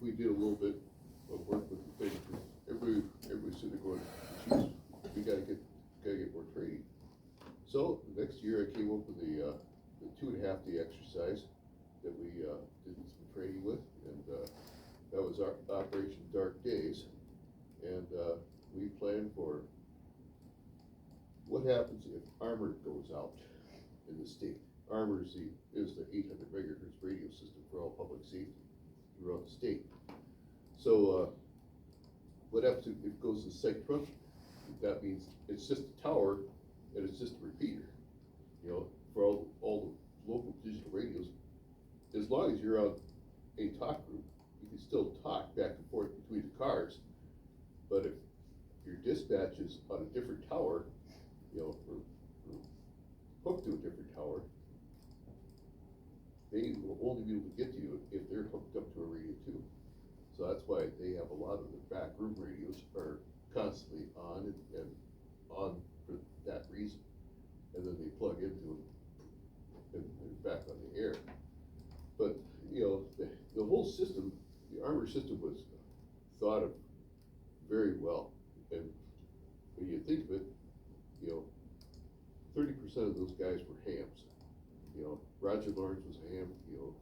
we did a little bit of work with the thing, everybody's sitting there going, geez, we gotta get more training. So, next year I came up with the 2.5-day exercise that we, did some training with, and, that was our Operation Dark Days. And, we planned for what happens if armor goes out in the state. Armor is the 800 megahertz radio system for all public safety throughout the state. So, what happens if it goes to site trunking? That means it's just a tower and it's just a repeater. You know, for all the local digital radios, as long as you're on a talk group, you can still talk back and forth between the cars. But if your dispatch is on a different tower, you know, or hooked to a different tower, they will only be able to get to you if they're hooked up to a radio too. So that's why they have a lot of the back room radios are constantly on and on for that reason. And then they plug into them and they're back on the air. But, you know, the whole system, the armor system was thought of very well. And when you think of it, you know, 30% of those guys were hams. You know, Roger Lawrence was a ham, you know,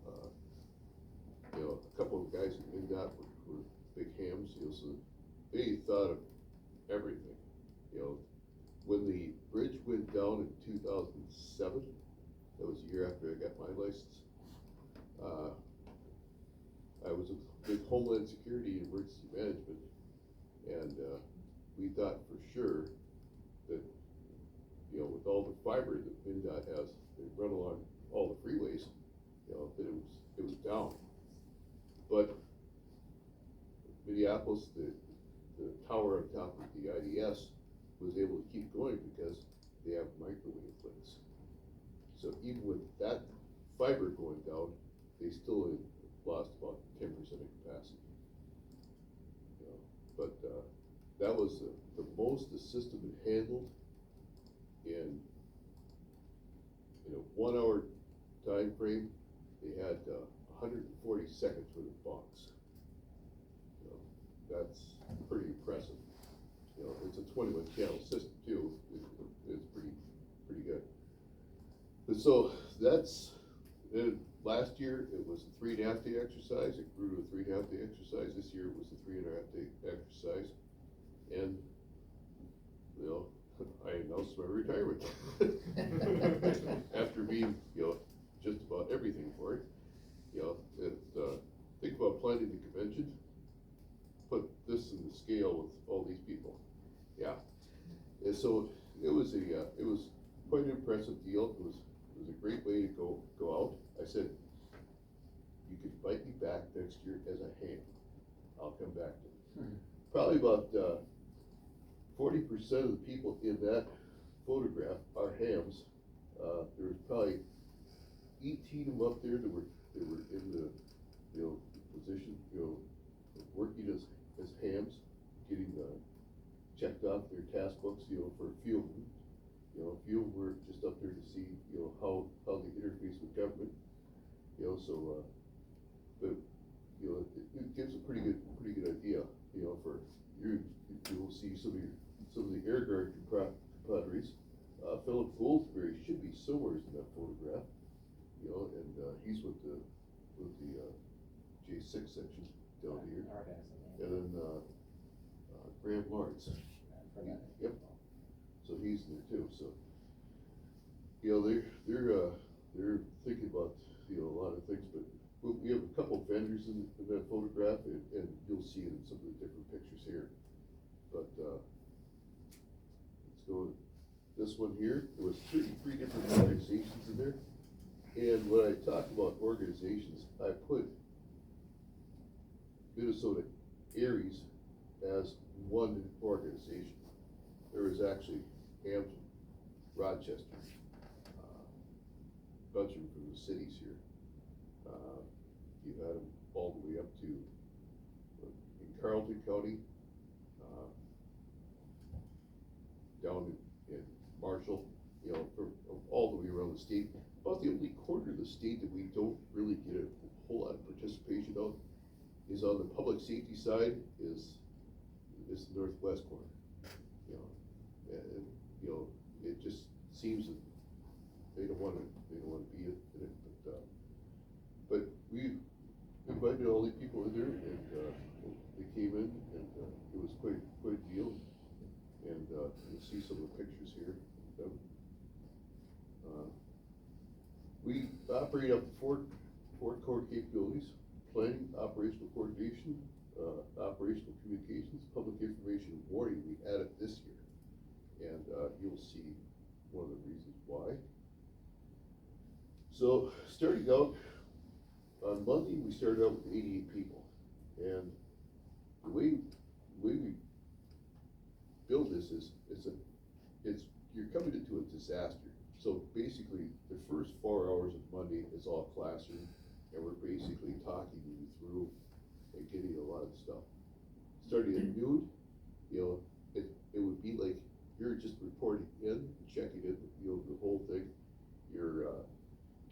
a couple of guys in MnDOT were big hams, you know, so they thought of everything. You know, when the bridge went down in 2007, that was a year after I got my license, I was with Homeland Security and Emergency Management, and we thought for sure that, you know, with all the fiber that MnDOT has, they run along all the freeways, you know, that it was down. But Minneapolis, the tower on top of the IDS was able to keep going because they have microwave links. So even with that fiber going down, they still lost about 10% of capacity. You know, but that was the most the system had handled in a 1 hour time frame. They had 140 seconds worth of bonks. You know, that's pretty impressive. You know, it's a 21 channel system too. It's pretty good. And so that's last year it was a 3.5-day exercise. It grew to a 3.5-day exercise. This year it was a 3.5-day exercise. And you know, I announced my retirement after being, you know, just about everything for it. You know, think about planning the convention. Put this in the scale with all these people. Yeah. And so it was quite an impressive deal. It was a great way to go out. I said, you could invite me back next year as a ham. I'll come back to it. Probably about 40% of the people in that photograph are hams. There was probably 18 of them up there that were in the, you know, position, you know, working as hams, getting checked off their task books, you know, for a few of them. You know, a few of them were just up there to see, you know, how they interface with government. You know, so but you know, it gives a pretty good idea, you know, for you'll see some of the air guard compadres. Philip Goldsberry should be somewhere in that photograph, you know, and he's with the J6 section down here, and then Graham Lawrence. Yep. So he's in there too. So you know, they're thinking about, you know, a lot of things, but we have a couple of vendors in that photograph, and you'll see it in some of the different pictures here. But let's go. This one here, there was 33 different organizations in there. And when I talk about organizations, I put Minnesota Aries as one organization. There was actually Hampton, Rochester, a bunch of them from the cities here. You had them all the way up to in Carleton County, down in Marshall, you know, from all the way around the state. About the only corner of the state that we don't really get a whole lot of participation of is is on the public safety side is the northwest corner, you know, and, you know, it just seems that they don't wanna be in it, but we invited all the people in there, and, they came in, and, it was quite a deal, and, you'll see some of the pictures here of them. We operate up to four core capabilities: planning, operational coordination, operational communications, public information and warning. We added this year, and you'll see one of the reasons why. So starting out on Monday, we started out with 88 people, and the way we build this is you're coming into a disaster. So basically, the first 4 hours of Monday is all classroom, and we're basically talking you through and getting a lot of stuff. Starting at noon, you know, it would be like you're just reporting in, checking in, you know, the whole thing. You're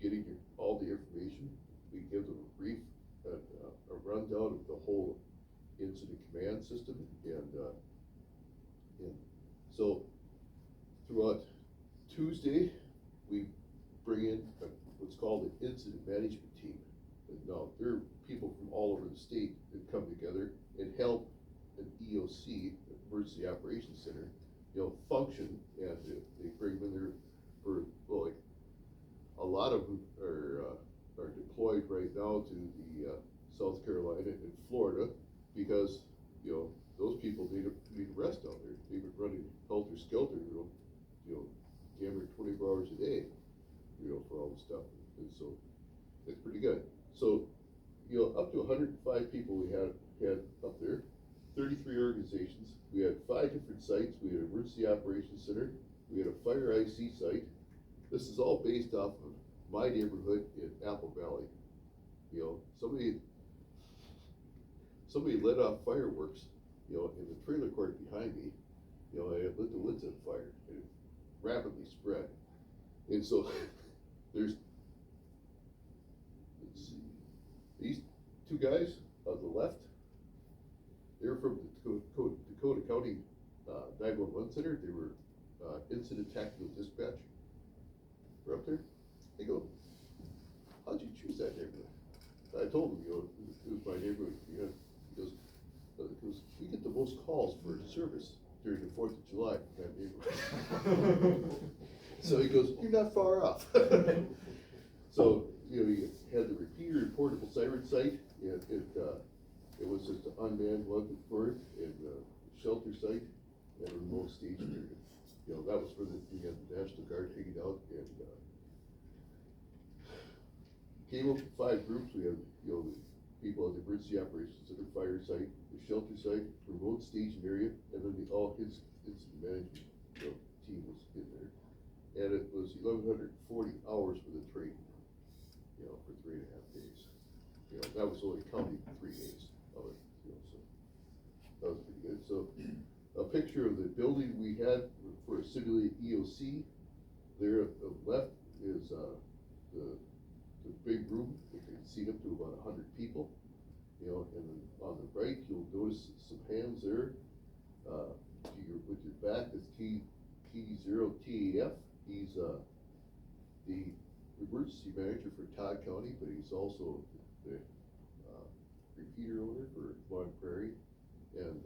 getting all the information. We give them a brief, a rundown of the whole incident command system, and so throughout Tuesday, we bring in what's called an incident management team. And now, there are people from all over the state that come together and help an EOC, Emergency Operations Center, you know, function, and they bring them in there for, well, like, a lot of them are deployed right now to the South Carolina and Florida, because, you know, those people need a rest out there. They've been running helter-skelter, you know, damn near 24 hours a day, you know, for all the stuff, and so it's pretty good. So, you know, up to 105 people we had up there, 33 organizations. We had 5 different sites. We had an emergency operations center. We had a fire IC site. This is all based off of my neighborhood in Apple Valley. You know, somebody lit off fireworks, you know, in the trailer court behind me. You know, it lit the woods on fire, and it rapidly spread. And so let's see, these two guys on the left, they're from the Dakota County 911 Center. They were incident tactical dispatch. We're up there. They go, how'd you choose that neighborhood? I told him, you know, it was my neighborhood. You know, because we get the most calls for service during the 4th of July from that neighborhood. So he goes, you're not far off. So, you know, you had the repeater and portable siren site. It was just an unmanned one for it, and shelter site, and a remote staging area. You know, that was for we had the National Guard hanging out, and came up with 5 groups. We had, you know, the people at the emergency operations center, fire site, the shelter site, remote staging area, and then his incident management, you know, team was in there. And it was 1,140 hours for the training, you know, for 3.5 days. You know, that was only counting 3 days of it, you know, so that was pretty good. So a picture of the building we had for a simulated EOC. There at the left is the big room. It can seat up to about 100 people, you know, and then on the right, you'll notice some hands there. With your back is T0TAF. He's the emergency manager for Todd County, but he's also the repeater owner for Long Prairie, and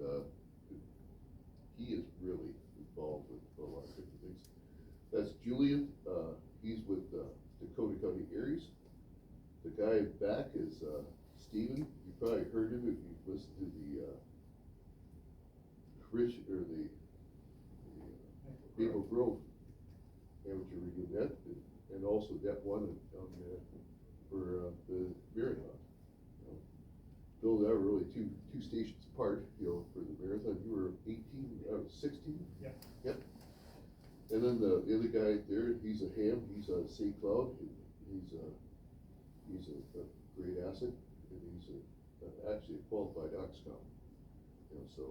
he is really involved with a lot of different things. That's Julian. He's with Dakota County Aries. The guy back is Steven. You probably heard him if you've listened to the Maple Grove amateur radio net, and also that one for the marathon. You know, Bill and I were really two stations apart, you know, for the marathon. You were 18, I was 16? Yeah. Yep. And then the other guy there, he's a ham, he's on St. Cloud. He's a great asset, and he's actually a qualified Oxcom. You know, so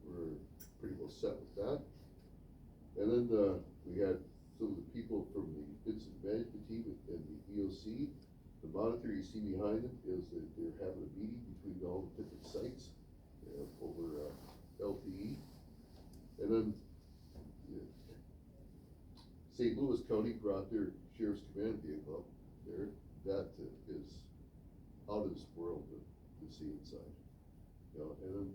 we're pretty well set with that. And then we had some of the people from the incident management team and the EOC. The monitor you see behind it is that they're having a meeting between all the county brought their sheriff's command vehicle up there, that is out of this world to see inside. You know, and then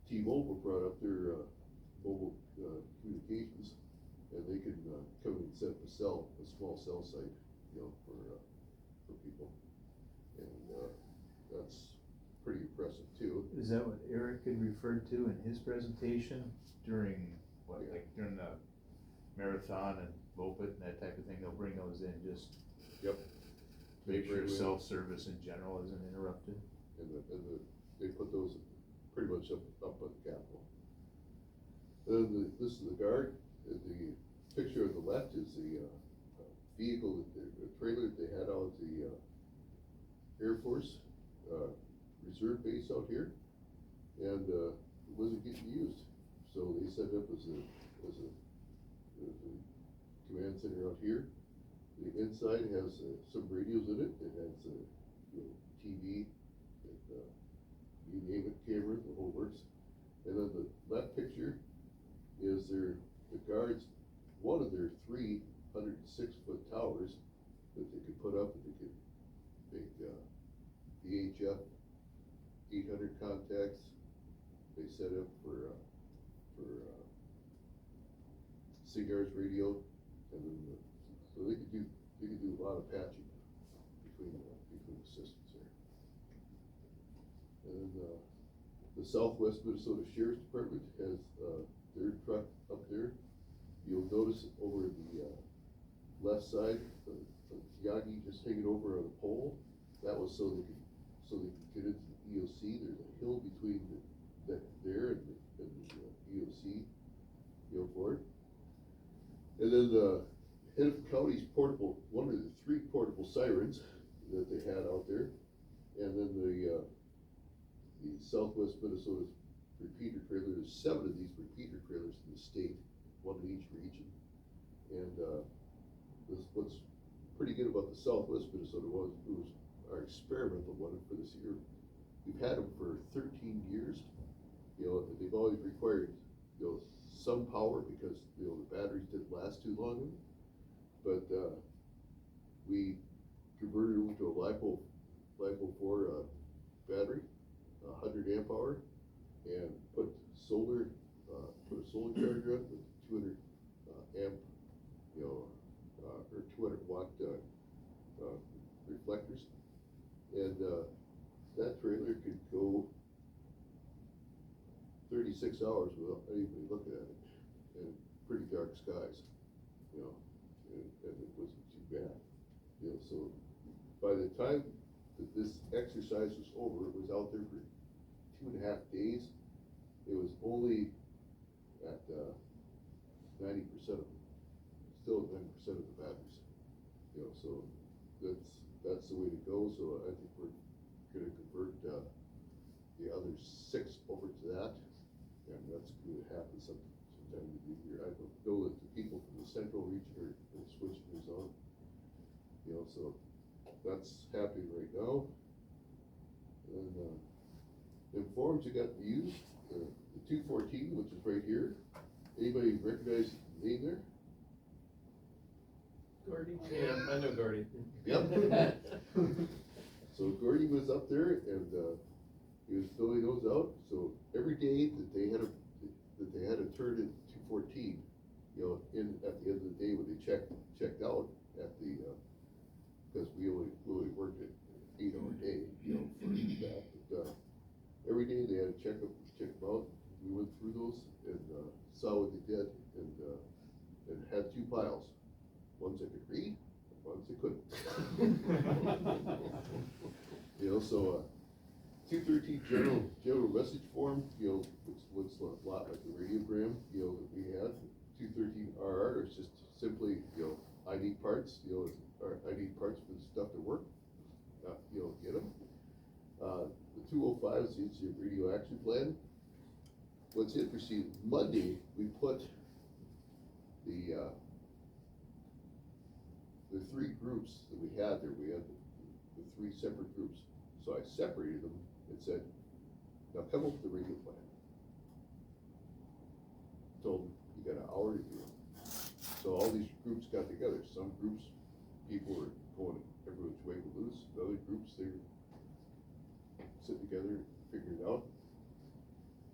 T-Mobile brought up their mobile communications, and they can come and set up a small cell site, you know, for people, and that's pretty impressive too. Is that what Eric had referred to in his presentation during, during the marathon and Lopet and that type of thing? They'll bring those in just. Yep. Make sure self-service in general isn't interrupted. And they put those pretty much up at the Capitol. And then this is the guard. The picture on the left is the vehicle, the trailer that they had out at the Air Force reserve base out here, and it wasn't getting used. So they set it up as a command center out here. The inside has some radios in it. It has TV, and, you name it, camera, the whole works. And then the left picture is the guards, one of their 306-foot towers that they could put up, and they could make VHF 800 contacts. They set up for Cigars radio, and then so they could do a lot of patching between the systems there. And then the Southwest Minnesota Sheriff's Department has their truck up there. You'll notice over the left side, the Yagi just hanging over on a pole. That was so they could get into the EOC. There's a hill between there and the EOC, you know, for it. And then the Hennepin County's one of the 3 portable sirens that they had out there, and then the Southwest Minnesota repeater trailer. There's 7 of these repeater trailers in the state, 1 in each region. And what's pretty good about the Southwest Minnesota was our experimental one for this year. We've had them for 13 years. You know, they've always required, you know, some power because, you know, the batteries didn't last too long. But we converted them to a LiPo 4 battery, 100 amp hour, and put a solar charger on with 200 amp, you know, or 200 watt reflectors, and that trailer could go 36 hours without anybody looking at it, and pretty dark skies, you know, and it wasn't too bad, you know. So by the time that this exercise was over, it was out there for 2.5 days. It was only at 90% of them, still 90% of the batteries, you know. So that's the way to go. So I think we're going to convert the other 6 over to that, and that's going to happen sometime in the year. I don't know that the people from the central region are switching this on, you know. So that's happening right now. And the forms that got used, the 214, which is right here. Anybody recognize the name there? Gordy? Yeah, I know Gordy. Yep. So Gordy was up there, and he was filling those out. So every day that they had to turn in 214, you know, at the end of the day when they checked out at the because we only worked at 8-hour day, you know, for that. But every day they had to check them out. We went through those and saw what they did, and had 2 piles. Ones that could read, and ones that couldn't. You know, so 213 general message form, you know, which looks a lot like the radiogram, you know, that we had. 213 RR is just simply, you know, I need parts, you know, or I need parts for the stuff to work, you know, get them. The 205 is the Incident Radio Action Plan. What's interesting, Monday we put the 3 groups that we had there. We had the 3 separate groups. So I separated them and said, now come up with the radio plan. Told them, you got an hour to do it. So So all these groups got together, some groups, people were going every which way to lose, other groups, they were sitting together and figuring it out.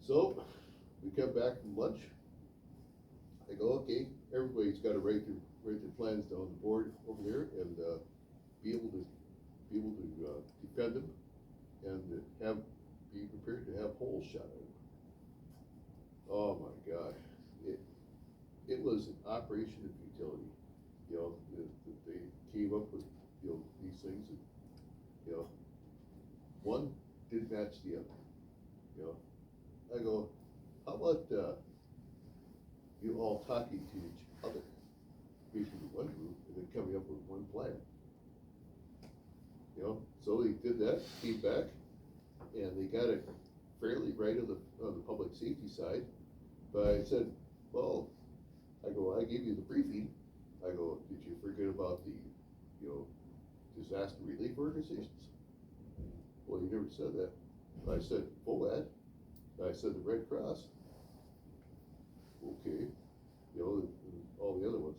So, we come back from lunch, I go, okay, everybody's gotta write their plans down the board over there and, be able to defend them and be prepared to have holes shot at them. Oh my God, it was an operation of futility, you know, they came up with, you know, these things and, you know, one didn't match the other, you know. I go, how about, you all talking to each other, basically one group, and then coming up with one plan? You know, so they did that, came back, and they got it fairly right on the public safety side. But I said, well, I go, I gave you the briefing. I go, did you forget about the, you know, disaster relief organizations? Well, you never said that. I said, FOAD. I said the Red Cross. Okay, you know, and all the other ones.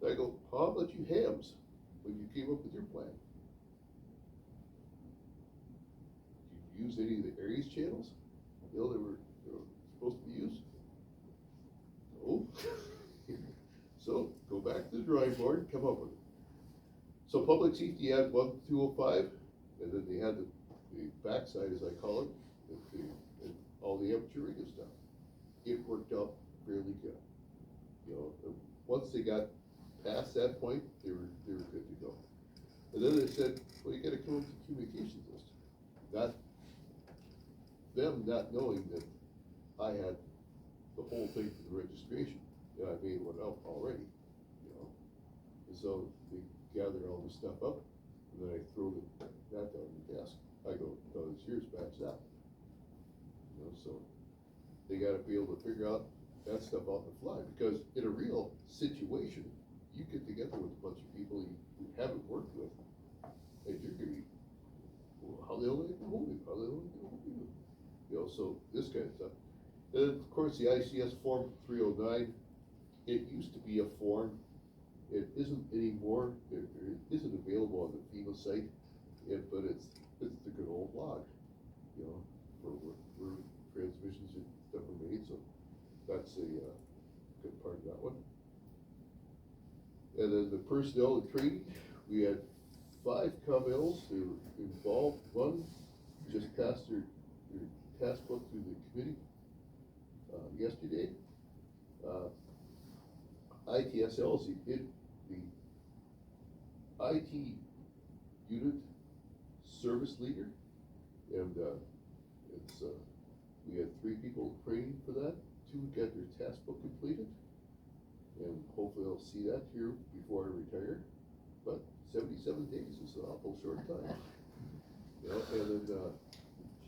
I go, how about you hams when you came up with your plan? Did you use any of the Aries channels? You know, they were supposed to be used? No. So go back to the drawing board and come up with it. So public safety had 1205, and then they had the backside, as I call it, and all the amateur radio stuff. It worked out fairly good. You know, once they got past that point, they were good to go. And then they said, well, you gotta come up with a communications list. Them not knowing that I had the whole thing for the registration, and I made one up already, you know. And so they gather all this stuff up, and then I throw that down the desk. I go, no, it's yours, match that. You know, so they gotta be able to figure out that stuff off the fly, because in a real situation, you get together with a bunch of people you haven't worked with, and you're gonna be, well, how the hell they hold you? How the hell they hold you? You know, so this kind of stuff. And then, of course, the ICS Form 309, it used to be a form. It isn't anymore. It isn't available on the FEMA site, but it's the good old log, you know, where transmissions and stuff are made, so that's a good part of that one. And then the personnel and training, we had 5 COMLs who were involved. One just passed their task book through the committee yesterday. ITSL is the IT unit service leader, and we had 3 people training for that. 2 got their task book completed, and hopefully I'll see that here before I retire. But 77 days is an awful short time. You know, and then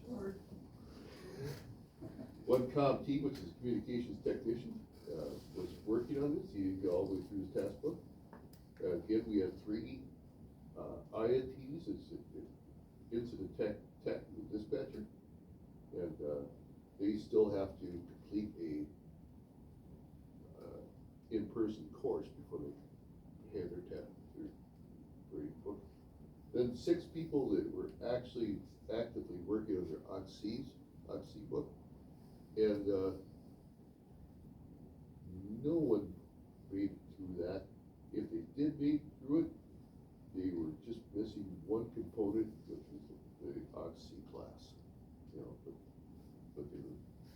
short. One COM team, which is a communications technician, was working on this. He didn't go all the way through his task book. Again, we had 3 INTs, it's incident tech and dispatcher, and they still have to complete a in-person course before they hand their grading book. Then 6 people that were actually actively working on their OXC book, and no one made it through that. If they did make it through it, they were just missing one component, which was the OXC class, you know, but they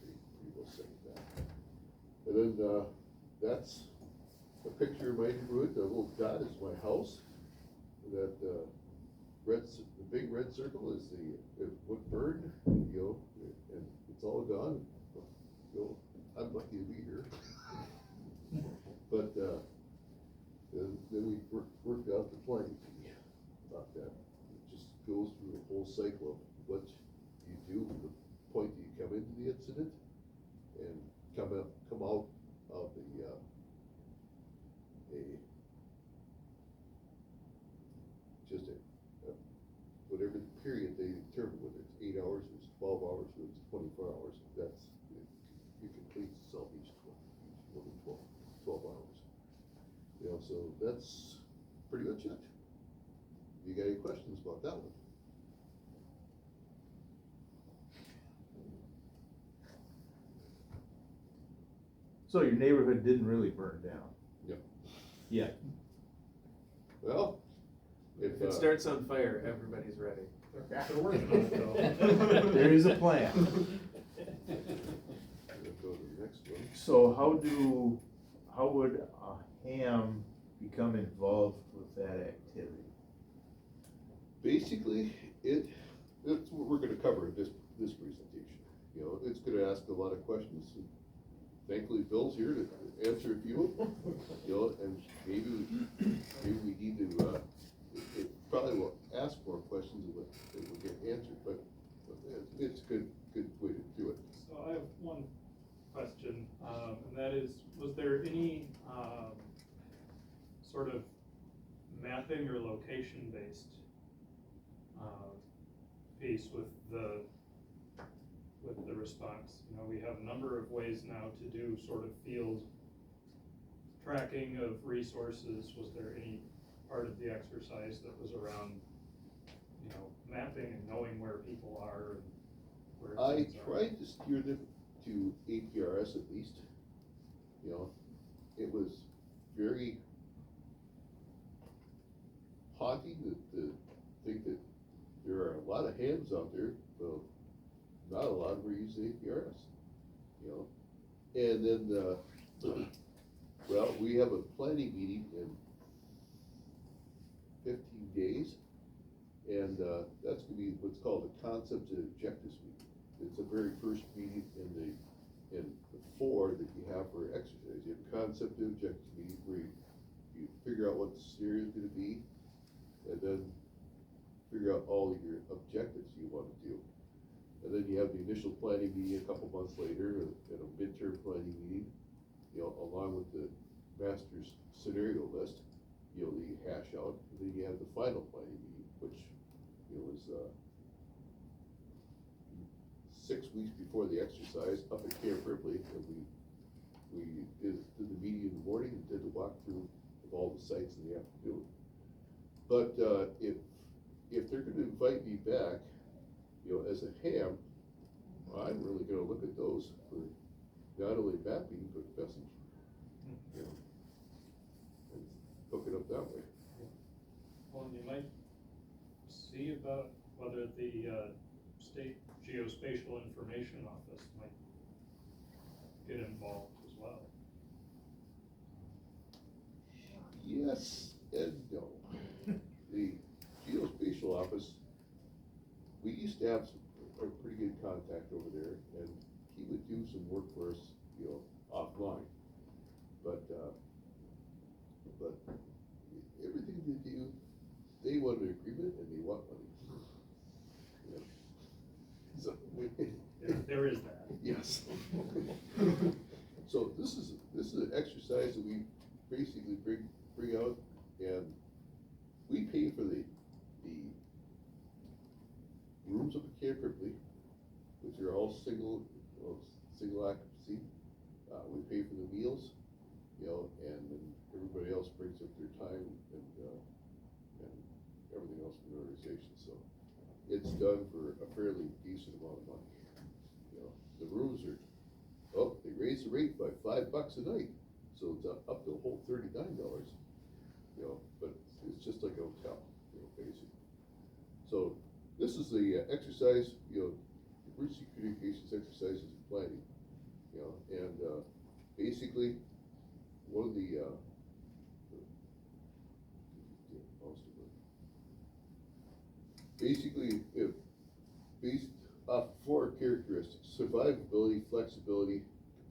pretty well saying that. And then that's a picture of my neighborhood. The little dot is my house. That the big red circle is what burned, you know, and it's all gone. You know, I'm lucky to be here. But then we worked out the plan about that. It just goes through the whole cycle of what you do from the point that you come into the incident and come out of the whatever the period they determine, whether it's 8 hours, or it's 12 hours, or it's 24 hours. It completes itself each 12 hours. that's pretty much it. You got any questions about that one? So your neighborhood didn't really burn down? Yep. Yeah. Well, If it starts on fire, everybody's ready. They're working on it though. There is a plan. Let's go to the next one. So how would a ham become involved with that activity? Basically, that's what we're gonna cover in this presentation. You know, it's gonna ask a lot of questions, and thankfully Bill's here to answer a few of them. You know, and maybe we need to, it probably will ask more questions than will get answered, but it's a good way to do it. So I have one question, and that is, was there any, sort of mapping or location-based, piece with the response? You know, we have a number of ways now to do sort of field tracking of resources. Was there any part of the exercise that was around, you know, mapping and knowing where people are and where I things are? tried to steer them to APRS at least. You know, it was very haunting to think that there are a lot of hams out there, but not a lot were using APRS. You know, and then well, we have a planning meeting in 15 days, and that's gonna be what's called a concepts and objectives meeting. It's the very first meeting in the four that you have for exercise. You have concept and objectives meeting where you figure out what the scenario is gonna be, and then figure out all of your objectives you wanna do. And then you have the initial planning meeting a couple months later, and a midterm planning meeting, you know, along with the master's scenario list, you know, that you hash out. And then you have the final planning meeting, which, you know, is 6 weeks before the exercise up at Camp Ripley, and we did the meeting in the morning and did the walkthrough of all the sites in the afternoon. But if they're gonna invite me back, you know, as a ham, I'm really gonna look at those for not only mapping, but messaging. You know, and hook it up that way. Well, you might see about whether the State Geospatial Information Office might get involved as well. Yes and no. The geospatial office, we used to have a pretty good contact over there, and he would do some work for us, you know, offline. But everything they do, they want an agreement and they want money. Yeah. So, There is that. yes. So this is an exercise that we basically bring out, and we pay for the rooms up at Camp Ripley, which are all single occupancy. We pay for the meals, you know, and then everybody else brings up their time and everything else from the organization. So it's done for a fairly decent amount of money. You know, the rooms are, they raised the rate by $5 a night, so it's up to a whole $39. You know, but it's just like a hotel, you know, basically. So this is the exercise, you know, emergency communications exercises and planning, you know, and basically one of the basically based off 4 characteristics: survivability, flexibility,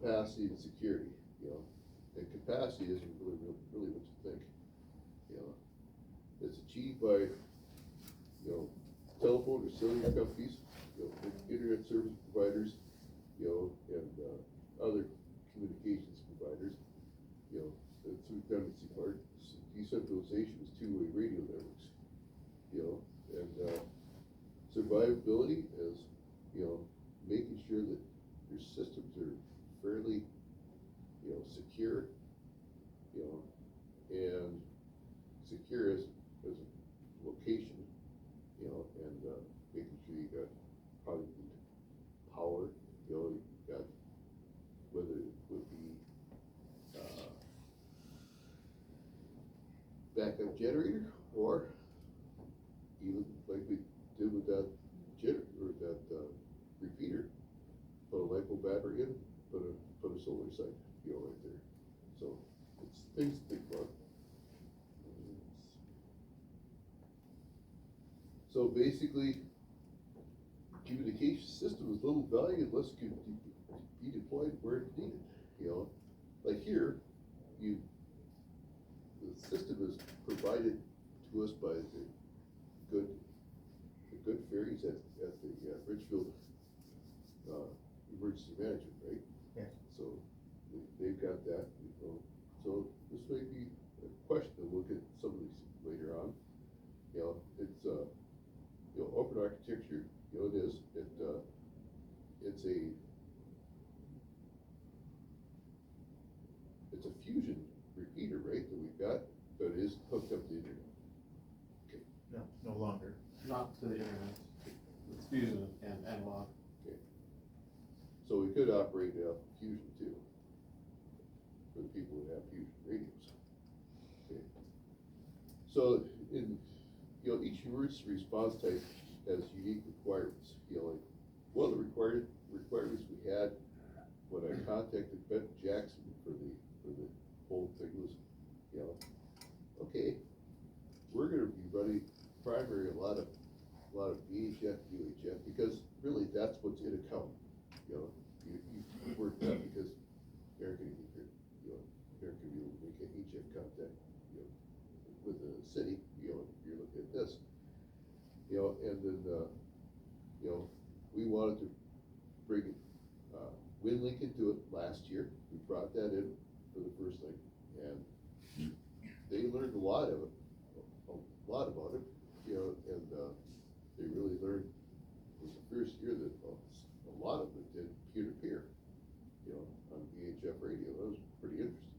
capacity, and security. You know, and capacity isn't really what you think. You know, it's achieved by, you know, telephone or cellular companies, you know, internet service providers, you know, and other communications providers, you know, through redundancy part. Decentralization is 2-way radio networks, you know, and survivability is, you know, making sure that your systems are fairly, you know, secure, you know, and generator, or even like we did with that or that, repeater, put a LiPo battery in, put a solar site, right there. So, it's things to think about. So basically, communication system is little value unless it can be deployed where it's needed, like here, the system is provided to us by the good fairies at the Richfield, emergency management, right? Yeah. So, they've got that, so this may be a question, and we'll get some of these later on. It's, open architecture, it is, it's a fusion repeater, right, that we've got, but it is hooked up to the internet. Okay. No longer. Not to the internet. It's fusion and analog. Okay. So we could operate it off of fusion too, for the people that have fusion radios. Okay. So each emergency response type has unique requirements. Like one of the requirements we had when I contacted Ben Jackson for the whole thing was, okay, we're going to be running primary a lot of VHF, UHF, because really that's what's in a count. You work that because they're going to be able to make an HF contact, with the city. You're looking at this, and then we wanted to bring WinLink into it last year. We brought that in for the first thing, and they learned a lot about it, and they really learned. It was the first year that a lot of it did peer-to-peer, on VHF radio. That was pretty interesting.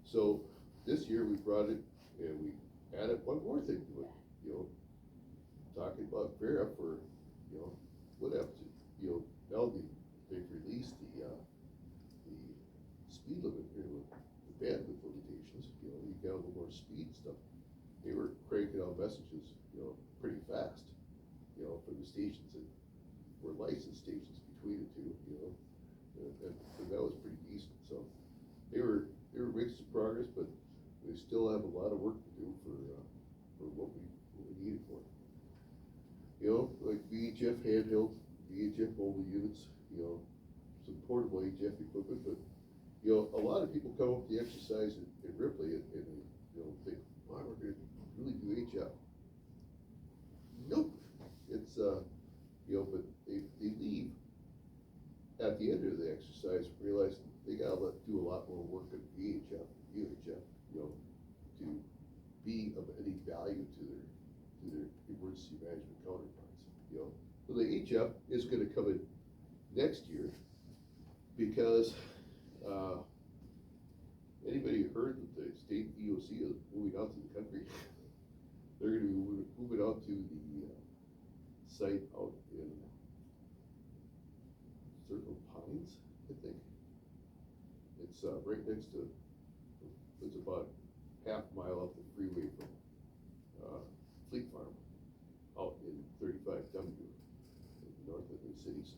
So this year we brought it, and we added one more thing to it, talking about Vera for, whatever, now they've released the speed limit, the bandwidth limitations, you got a little more speed stuff. They were cranking out messages, pretty fast, for the stations that were licensed stations between the two, and that was pretty decent. So they were making some progress, but they still have a lot of work to do for what we need it for. Like VHF handheld, VHF mobile units, some portable HF equipment, but a lot of people come up with the exercise in Ripley and think, wow, we're going to really do HF. Nope. It's but they leave at the end of the exercise realize they gotta do a lot more work at VHF, UHF, to be of any value to their emergency management counterparts. So the HF is going to come in next year because anybody heard that the state EOC is moving out to the country? They're going to be moving out to the site out in Circle Pines, I think. It's right next to, it's about half mile up the freeway from Fleet Farm out in 35W, north of the cities.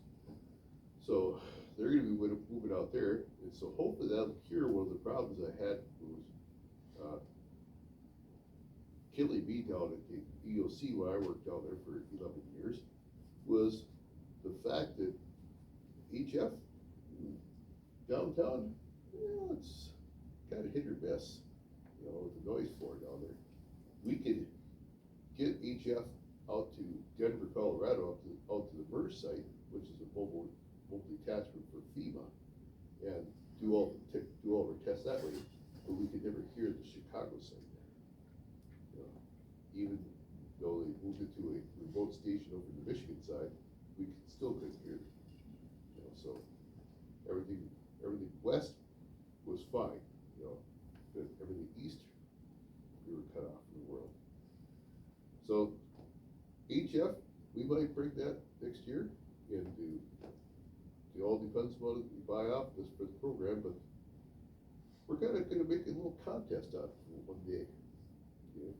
So they're going to be moving out there, and so hopefully that'll cure one of the problems I had was killing me down at the EOC when I worked down there for 11 years, was the fact that HF downtown, it's kind of hit or miss, with the noise floor down there. We could get HF out to Denver, Colorado, out to the MERS site, which is a mobile detachment for FEMA, and do all our tests that way, but we could never hear the Chicago site. Even though they moved it to a remote station over the Michigan side, we still couldn't hear them. So everything west was fine, but everything east, we were cut off from the world. So HF, we might bring that next year, and it all depends on what we buy off this for the program, but we're kind of going to make a little contest out of it one day. Okay.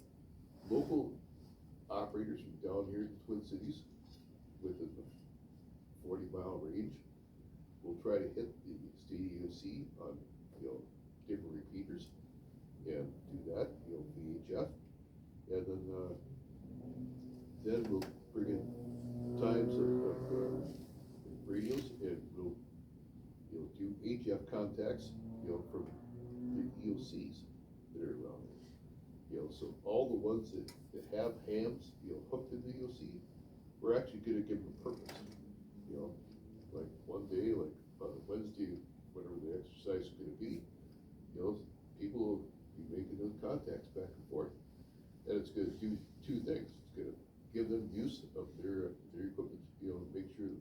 Local operators from down here in the Twin Cities within the 40-mile range will try to hit the state EOC on, different repeaters and do that, VHF. And then we'll bring in times of radios and we'll, do HF contacts, from the EOCs that are around there. So all the ones that have hams, hooked into the EOC, we're actually gonna give them purpose. Like one day, like on a Wednesday, whatever the exercise is gonna be, people will be making those contacts back and forth. And it's gonna do two things. It's gonna give them use of their equipment, make sure,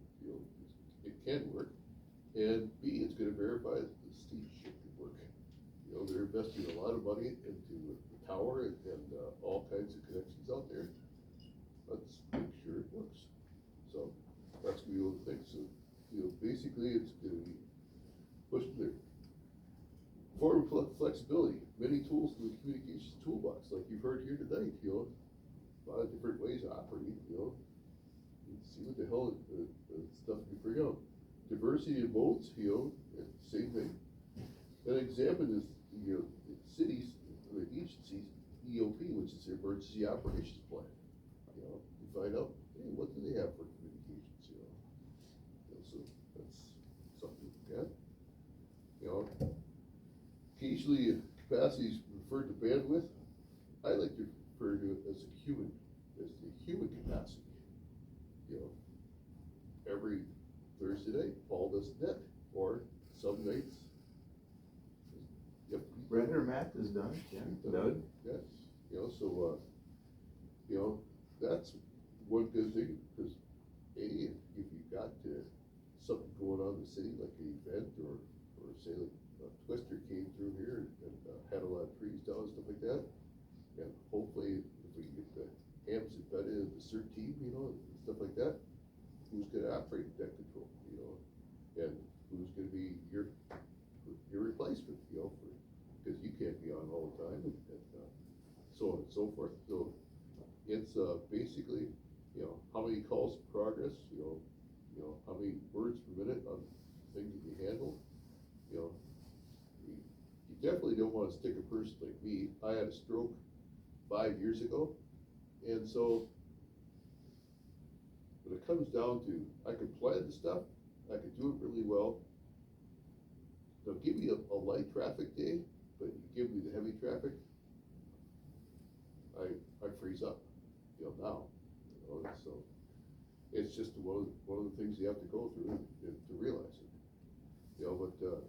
it can work. And B, it's gonna verify that the state ship can work. They're investing a lot of money into the tower and all kinds of connections out there. Let's make sure it works. So that's gonna be one of the things. So, basically it's gonna be pushed there. Form flexibility, many tools in the communications toolbox, like you've heard here tonight, a lot of different ways of operating, see what the hell the stuff we bring out. Diversity of modes, same thing. And examine this, the cities, the agencies, EOP, which is the Emergency Operations Plan. You find out, hey, what do they have for communications, so that's something to look at. Occasionally capacity is referred to bandwidth. I like to refer to it as the human capacity. Every Thursday night, Paul does net, or some nights. Yep. Brett or Matt is done, yeah, Doug. Yes, so, that's one good thing, because if you've got something going on in the city, like an event, or say like a twister came through here and had a lot of trees down and stuff like that, and hopefully if we get the hams embedded in the CERT team, and stuff like that, who's gonna operate that control, and who's gonna be your replacement, because you can't be on all the time, and so on and so forth. So it's basically, how many calls in progress, how many words per minute on things that you handle. You definitely don't want to stick a person like me. I had a stroke 5 years ago, and so when it comes down to, I can plan the stuff, I can do it really well. They'll give me a light traffic day, but you give me the heavy traffic, I freeze up, now, so it's just one of the things you have to go through to realize it, but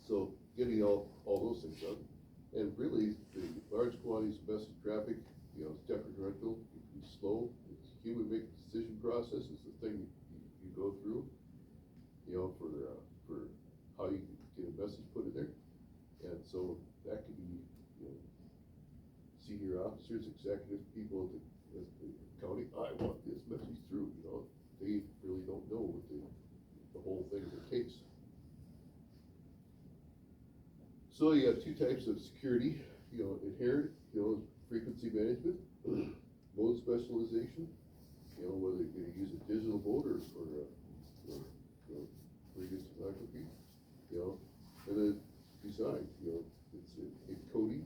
so getting all those things done, and really the large quantities of message traffic, it's detrimental, it can be slow, it's human making decision process is the thing you go through, for how you can get a message put in there, and so that could be, senior officers, executive people at the county, I want this message through, they really don't know what the whole thing that it takes. So you have two types of security, inherent, frequency management, mode specialization, whether you're gonna use a digital mode or radio stenography, and then design, it's encoding,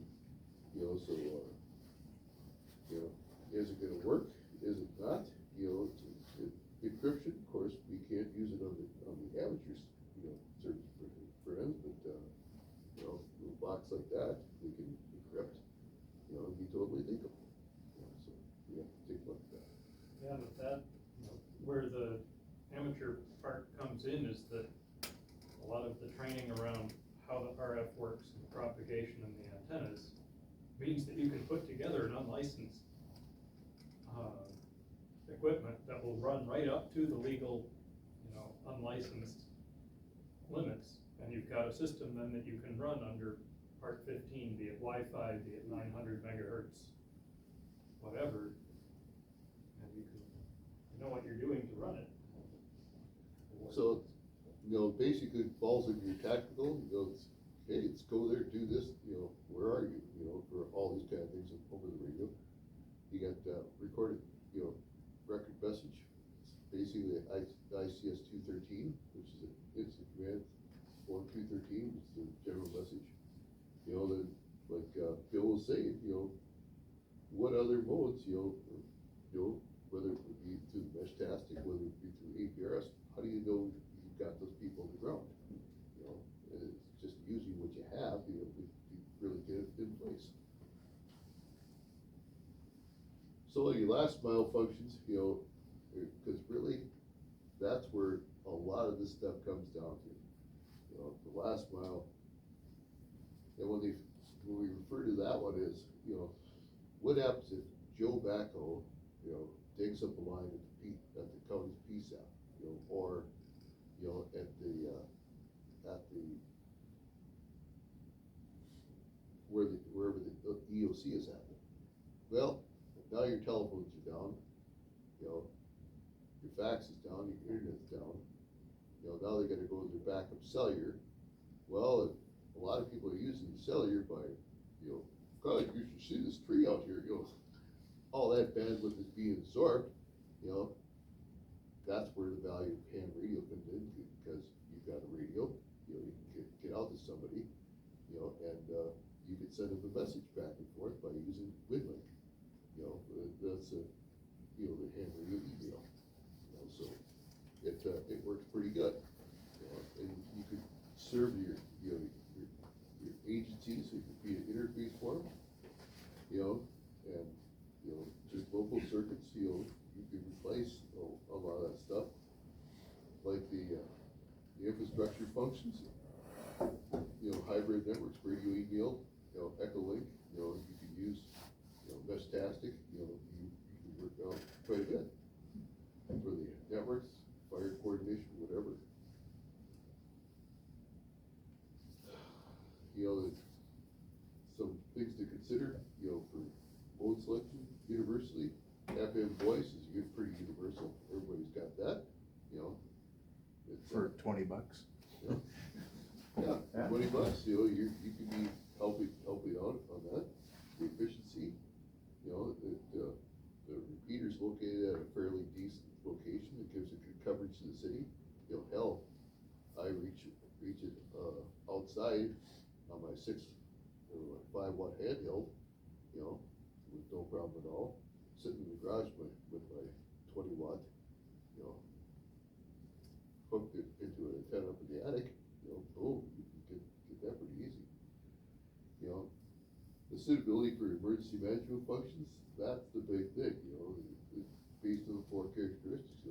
so, is it gonna work, is it not, encryption, of course, we can't use it on the amateurs, certain friends, but, little box like that, we can encrypt, and be totally legal. So we have to take a look at that. Yeah, but that, where the amateur part comes in is that a lot of the training around how the RF works and the propagation and the antennas means that you can put together an unlicensed equipment that will run right up to the legal, unlicensed limits, and you've got a system then that you can run under Part 15, be it Wi-Fi, be it 900 megahertz, whatever, and you know what you're doing to run it. So, basically it falls into your tactical, hey, let's go there, do this, where are you, for all these kind of things over the radio. You got, recorded, record message, basically the ICS 213, which is instant command, or 213, is the general message. Then, like, Bill was saying, what other modes, whether it would be through Meshtastic, whether it be through APRS, how do you know you've got those people on the ground? And it's just using what you have, to really get it in place. So your last mile functions, because really, that's where a lot of this stuff comes down to. The last mile, and when we refer to that one as, what happens if Joe Backo, digs up a line at the county's PSAP, or, at the wherever the EOC is at. Well, now your telephones are down, your fax is down, your internet's down, now they gotta go to their backup cellular. Well, a lot of people are using cellular by, God, you should see this tree out here, all that bandwidth is being absorbed, that's where the value of ham radio comes in, because you've got a radio, you can get out to somebody, and you can send them a message back and forth by using WinLink. That's the ham radio email. So it works pretty good. And you could serve your agencies, so you could be an interface for them. And just local circuits, you can replace a lot of that stuff, like the infrastructure functions. Hybrid networks, radio email, Echolink, you can use, Meshtastic, you can work out quite a bit for the networks, fire coordination, whatever. Some things to consider, for mode selection, universally, FM voice is pretty universal, everybody's got that, it's, For $20. yeah, $20, you can be helping out on that, the efficiency, the repeater's located at a fairly decent location, it gives a good coverage to the city, hell, I reach it, outside on my 5 watt handheld, with no problem at all, sitting in the garage with my 20 watt, hooked it into an antenna up in the attic, boom, you can get that pretty easy. The suitability for emergency management functions, that's the big thing, it's based on the 4 characteristics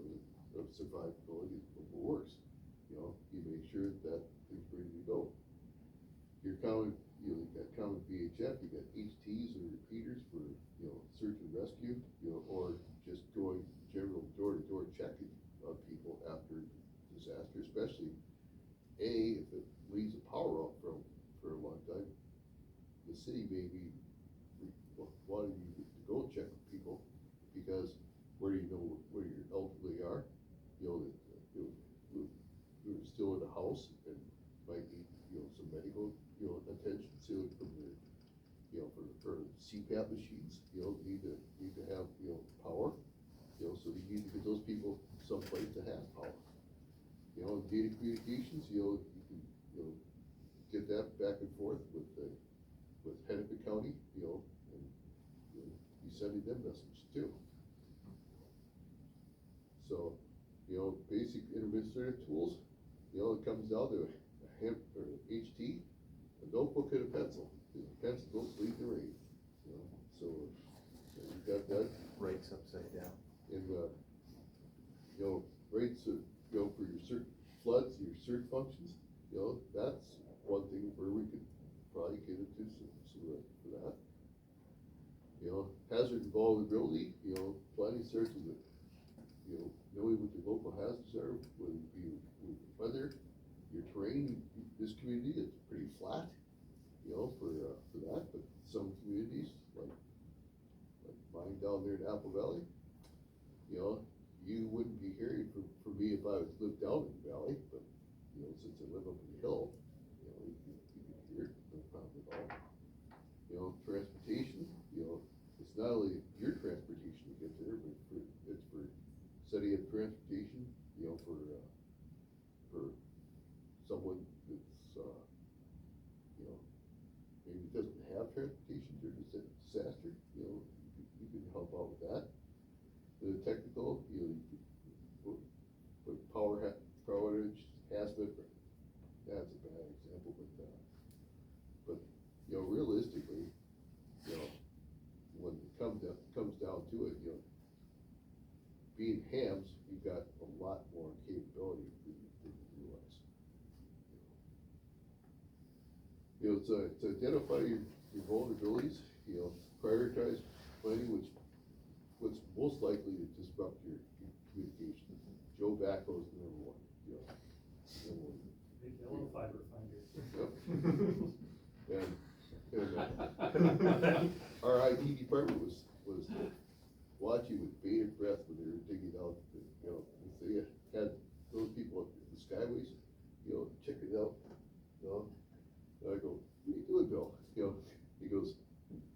of survivability of what works. You make sure that thing's ready to go. Your common, you've got common VHF, you got HTs or repeaters for, search and rescue, or just going general door-to-door checking on people after disaster, especially if it leaves a power off for a long time. The city may be wanting you to go check with people, because where do you know where your elderly are? They're still in the house and might need, some medical, attention, so from the, for CPAP machines, need to have, power, so you need to get those people someplace to have power. Data communications, you can, get that back and forth with Hennepin County, and be sending them messages too. So, basic administrative tools, it comes down to a HT, a notebook and a pencil. Pencils don't leave the range, so you got that. Writes upside down. And, rates, for your cert floods, your cert functions, that's one thing where we could probably get into some for that. Hazard and vulnerability, planning starts with, knowing what your local hazards are, whether it be with weather, your terrain. This community is pretty flat, for that, but some communities, like mine down there in Apple Valley, you wouldn't be hearing from me if I lived down in the valley, but, since I live up in the hill, you can here, no problem at all. You know, transportation, you know, it's not only your transportation to get there, but it's for setting up transportation, you know, for someone that's, you know, maybe doesn't have transportation during a disaster, you know, you can help out with that. The technical, you know, with power outage, hazmat, that's a bad example, but, you know, realistically, you know, when it comes down to it, you know, being hams, you've got a lot more capability than you realize. You know, it's identify your vulnerabilities, you know, prioritize planning what's most likely to disrupt your communication. Joe Backo's the number one, you know. Big yellow fiber finder. Yep. And our IT department was watching with bated breath when they were digging out, you know, they had those people at the skyways, you know, checking it out, you know. And I go, what are you doing, Bill? You know, he goes,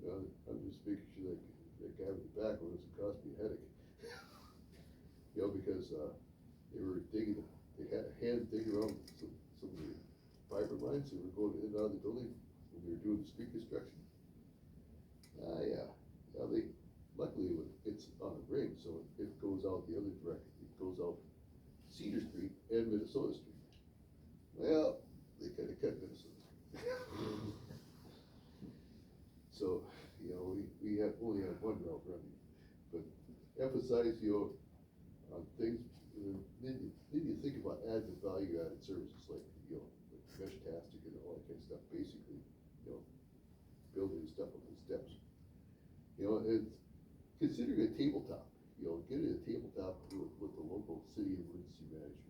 I'm just making sure that guy with the back one doesn't cost me a headache. You know, because, they were digging, they had a hand digging around some of the fiber lines, they were going in and out of the building when they were doing the street construction. Yeah, now luckily it's on a ring, so it goes out the other direction, it goes out Cedar Street and Minnesota Street. Well, they kinda cut Minnesota Street. So, you know, we only have one route running, but emphasize, you know, on things, and then you think about added value-added services like, you know, like Meshtastic and all that kind of stuff, basically, you know, building stuff on the steps. You know, it's considering a tabletop, you know, getting a tabletop with the local city emergency manager,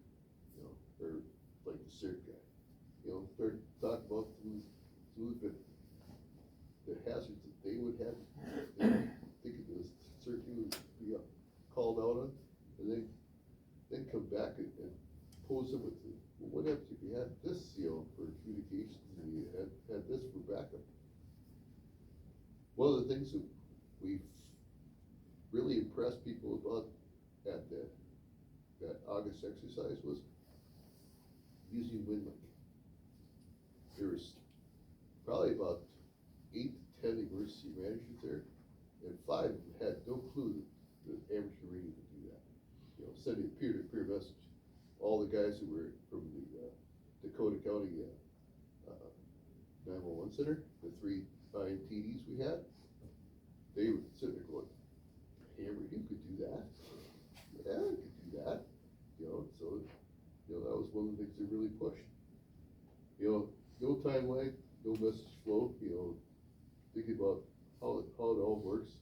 you know, or like the CERT guy, you know, start talking about the hazards that they would have, thinking this CERT would be called out on, and then come back and pose them with, well, what happens if you had this, you know, for communications, and you had this for backup? One of the things that we've really impressed people about at that August exercise was using WinLink. There was probably about 8 to 10 emergency managers there, and 5 of them had no clue that amateur radio could do that. You know, sending a peer-to-peer message. All the guys who were from the Dakota County 911 center, the 3 IMTDs we had, they were sitting there going, hammer, you could do that. Yeah, I could do that. You know, so, you know, that was one of the things they really pushed. You know, no time lag, no message flow, you know, thinking about how it all works.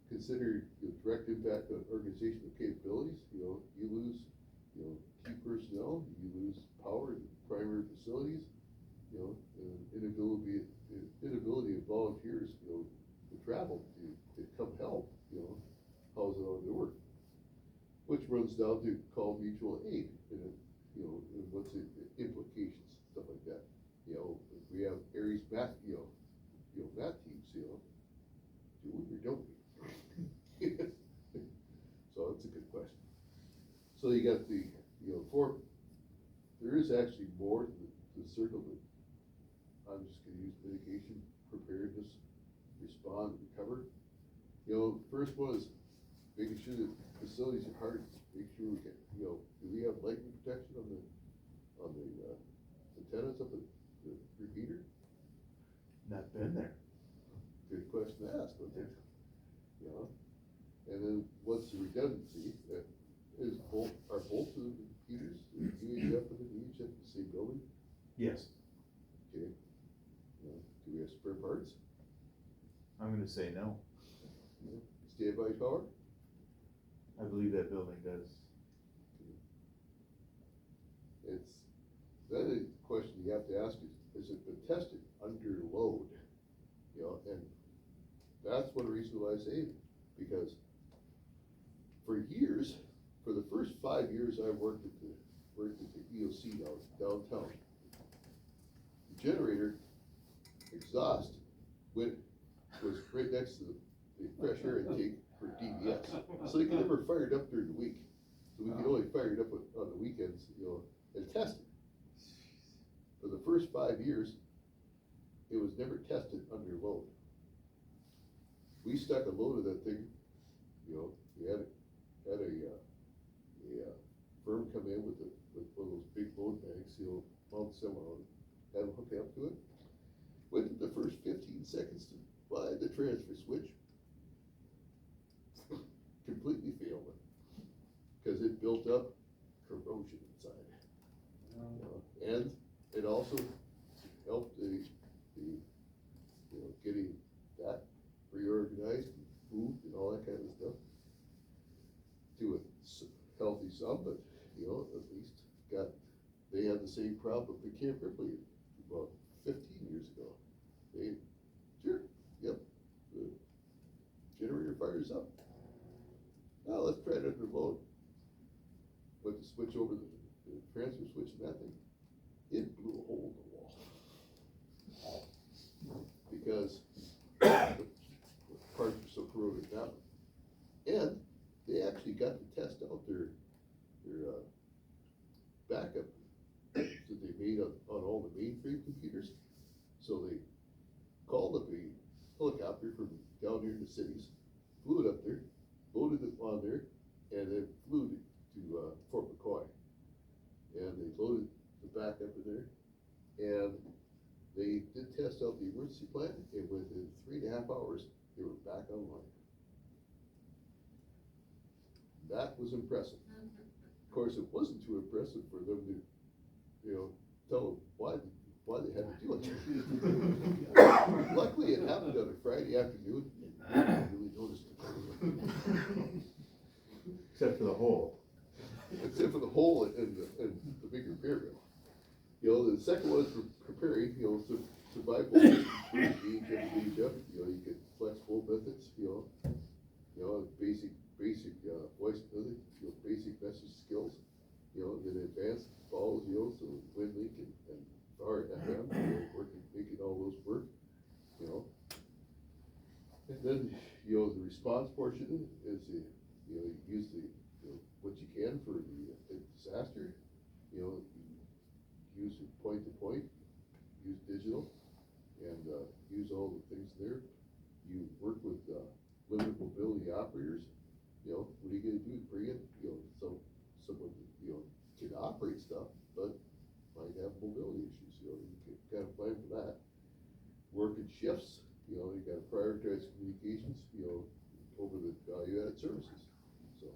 Consider the direct impact on organizational capabilities. You know, you lose, you know, key personnel, you lose power in primary facilities, you know, and inability of volunteers, you know, to travel to come help, you know, how's it all gonna work? Which runs down to call mutual aid, and you know, and what's the implications, stuff like that. You know, if we have Aries math, math teams, you know, do we or don't we? So that's a good question. So you got the, you know, there is actually more to the circle, but I'm just gonna use mitigation, preparedness, respond, recover. You know, first one is making sure that facilities are hardened, make sure we get, you know, do we have lightning protection on the antennas up at the repeater? Not been there. Good question to ask, but there, you know, and then what's the redundancy? Are both of the repeaters, the UHF and the VHF, the same building? Yes. Okay. You know, do we have spare parts? I'm gonna say no. You know, standby power? I believe that building does. It's, that is the question you have to ask is it been tested under load? You know, and that's one reason why I say it, because for years, for the first 5 years I worked at the EOC downtown, the generator exhaust was right next to the fresh air intake for DVS. So they could never fire it up during the week. So we could only fire it up on the weekends, and test it. For the first 5 years, it was never tested under load. We stuck a load of that thing, we had a firm come in with one of those big load bags, mount someone on it, had them hook up to it. Within the first 15 seconds to buy the transfer switch, completely failed it, because it built up corrosion inside. And it also helped the getting that reorganized, and moved, and all that kind of stuff to a healthy sum, but at least they had the same problem with the Camp Ripley about 15 years ago. The generator fires up. Now let's try it under load. But to switch over the transfer switch and that thing, it blew a hole in the wall. Because the parts were so corroded down. And they actually got to test out their backup that they made on all the mainframe computers. So they called up a helicopter from down here in the cities, flew it up there, loaded it on there, and then flew to Fort McCoy. And they loaded the backup in there, and they did test out the emergency plan, and within 3.5 hours, they were back online. That was impressive. Of course, it wasn't too impressive for them to, tell them why they had to do it. Luckily, it happened on a Friday afternoon, and nobody really noticed it. Except for the hole. Except for the hole in the big repair bill. The second one is for preparing, survival first gauge up, you get flexible methods, basic voice ability, basic message skills, then advanced follows, so WinLink and FM, working, making all those work, And then, the response portion is you use what you can for the disaster, you use point to point, use digital, and use all the things there. You work with limited mobility operators. What are you going to do? Bring in, someone can operate stuff, but might have mobility issues. You can kind of plan for that. Work in shifts. You got to prioritize communications. Over the value-added services. So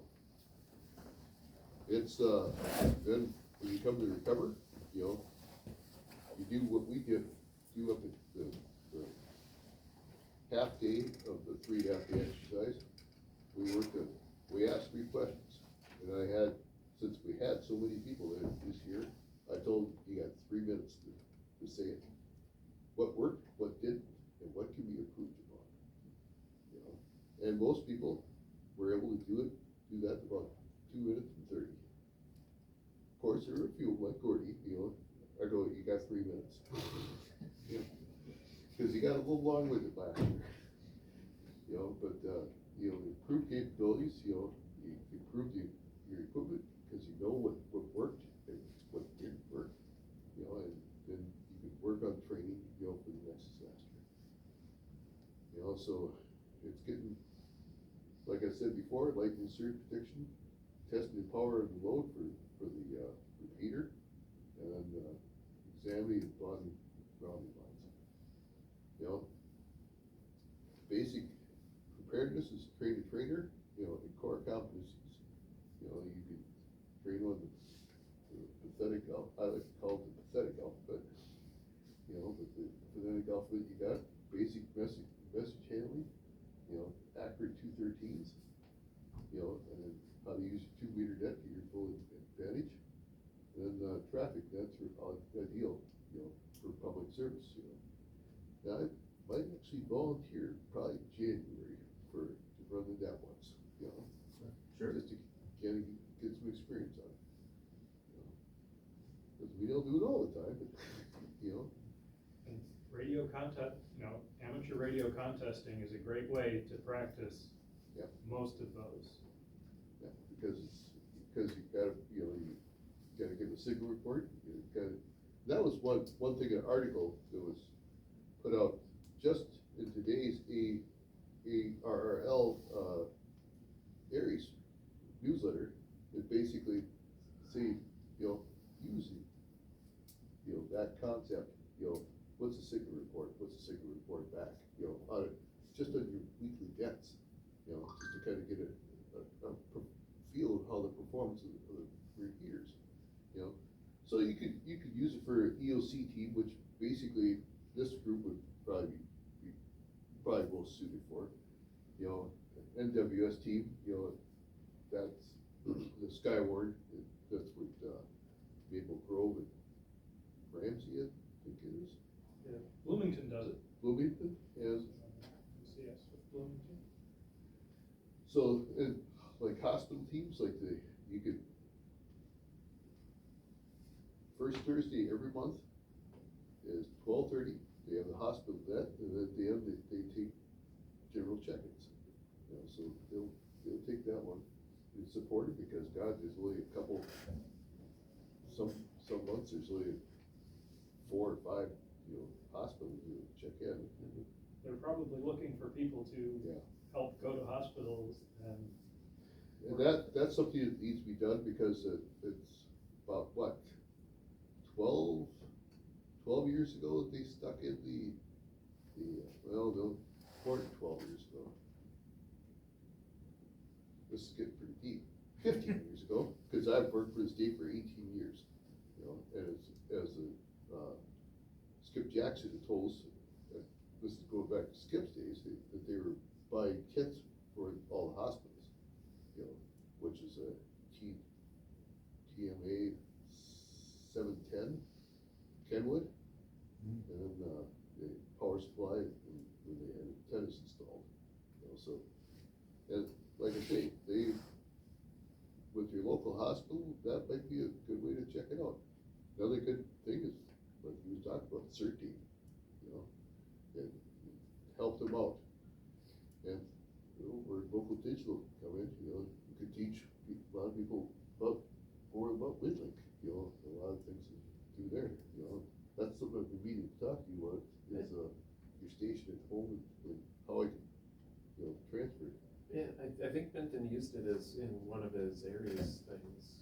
it's then when you come to recover, you do what we do up at the half day of the 3.5 day exercise. We asked 3 questions, and since we had so many people there this year, I told them you got 3 minutes to say it. What worked, what didn't, and what can be improved upon. And most people were able to do that in about 2 minutes and 30. Of course, there were a few like Gordy, I go, you got 3 minutes. Because you got a little long with it last year. But improved capabilities, you improved your equipment because you know what worked and what didn't work, and then you can work on training, for the next disaster. So it's getting, like I said before, lightning surge protection, testing the power and the load for the repeater, and examining and bonding grounding lines. Basic preparedness is train a trainer, in core competencies. You can train on the pathetic, I like to call it the pathetic alphabet. But the phonetic alphabet, you got basic message handling, accurate 213s, and then how to use your 2-meter net to your full advantage. And then traffic nets are ideal, for public service. Now, I might actually volunteer probably January to run the net ones, Sure. just to get some experience on it. Because we don't do it all the time, but radio contest, amateur radio contesting is a great way to practice Yep. most of those. Yeah, because you gotta, you gotta give a signal report, you gotta, that was one thing, an article that was put out just in today's ARRL, Aries newsletter, that basically say, using, that concept, what's a signal report, what's a signal report back, on it, just on your weekly debts, just to kind of get a feel of how the performance of the repeaters, so you could use it for EOC team, which basically this group would probably be most suited for, NWS team, that's the Skyward, that's what, Maple Grove and Ramsey, I think it is. Yeah. Bloomington does it. Bloomington has, CS with Bloomington. so, and like hospital teams, like you could, first Thursday every month is 12:30, they have the hospital vet, and at the end, they take general check-ins. So they'll take that one, and support it, because God, there's only a couple, some months, there's only 4 or 5, hospitals to check in. They're probably looking for people to Yeah. help go to hospitals and. And that's something that needs to be done, because it's about, what, 12 years ago that they stuck in well, no, more than 12 years ago. This is getting pretty deep. 15 years ago, because I've worked for the state for 18 years, and as Skip Jackson had told us, this is going back to Skip's days, that they were buying kits for all the hospitals, which is a TMA 710 Kenwood, and then the power supply when they had antennas installed, so, and like I say, with your local hospital, that might be a good way to check it out. Another good thing is, like you was talking about, CERT team, and help them out. And, where local digital come in, you could teach a lot of people more about WinLink, a lot of things to do there, That's something I've been meaning to talk to you about, is, your station at home and how I can, transfer it. Yeah, I think Benton used it as in one of his areas things,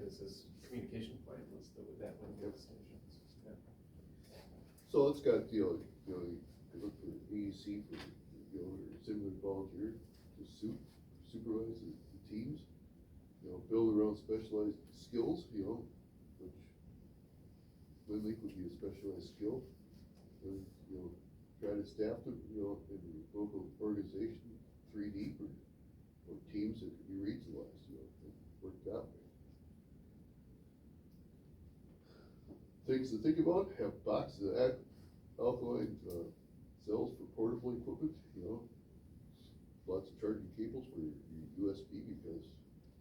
as his communication plan was with that one of those stations. Yeah. So it's got, you look for AEC for, or similar volunteer to supervise the teams, build around specialized skills, which WinLink would be a specialized skill, and, try to staff them, in your local organization, 3D or teams that could be regionalized, and work that way. Things to think about, have boxes of alkaline cells for portable equipment, lots of charging cables for your USB, because,